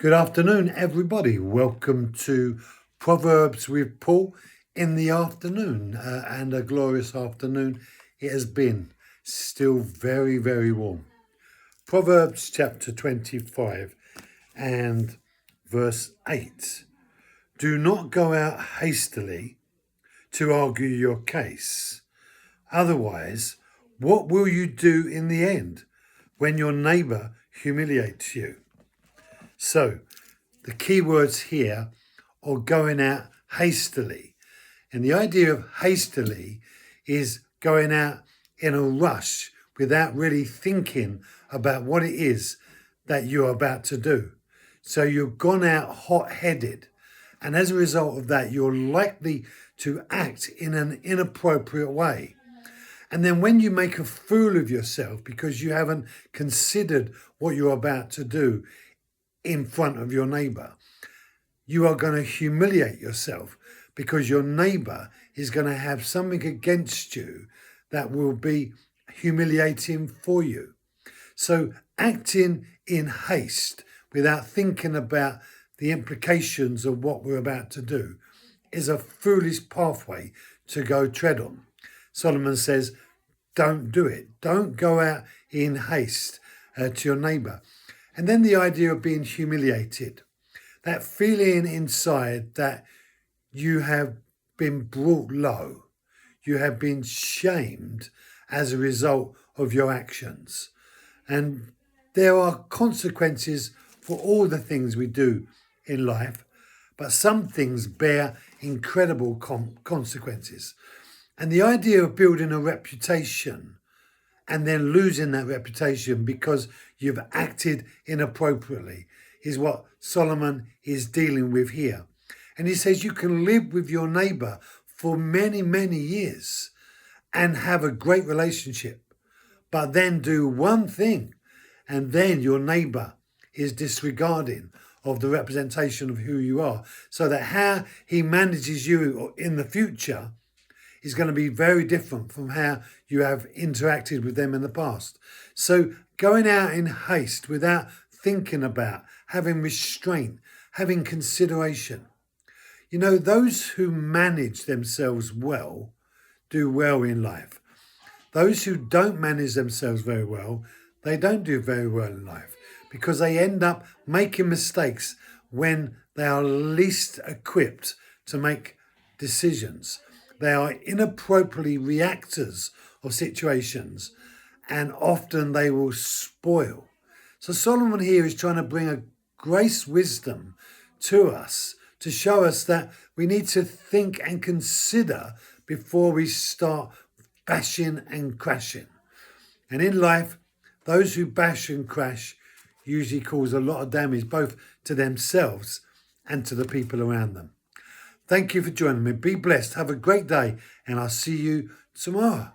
Good afternoon, everybody. Welcome to Proverbs with Paul in the afternoon, and a glorious afternoon it has been. Still very, very warm. Proverbs chapter 25 and verse 8. Do not go out hastily to argue your case. Otherwise, what will you do in the end when your neighbour humiliates you? So, the key words here are going out hastily. And the idea of hastily is going out in a rush without really thinking about what it is that you're about to do. So you've gone out hot-headed. And as a result of that, you're likely to act in an inappropriate way. And then when you make a fool of yourself because you haven't considered what you're about to do in front of your neighbour, you are going to humiliate yourself because your neighbour is going to have something against you that will be humiliating for you. So acting in haste without thinking about the implications of what we're about to do is a foolish pathway to go tread on. Solomon says, don't do it. Don't go out in haste to your neighbour. And then the idea of being humiliated, that feeling inside that you have been brought low, you have been shamed as a result of your actions. And there are consequences for all the things we do in life, but some things bear incredible consequences. And the idea of building a reputation and then losing that reputation because you've acted inappropriately is what Solomon is dealing with here. And he says you can live with your neighbour for many, many years and have a great relationship, but then do one thing and then your neighbour is disregarding of the representation of who you are, so that how he manages you in the future is going to be very different from how you have interacted with them in the past. So going out in haste without thinking about, having restraint, having consideration. You know, those who manage themselves well do well in life. Those who don't manage themselves very well, they don't do very well in life because they end up making mistakes when they are least equipped to make decisions. They are inappropriately reactors of situations, and often they will spoil. So Solomon here is trying to bring a grace wisdom to us to show us that we need to think and consider before we start bashing and crashing. And in life, those who bash and crash usually cause a lot of damage both to themselves and to the people around them. Thank you for joining me. Be blessed. Have a great day, and I'll see you tomorrow.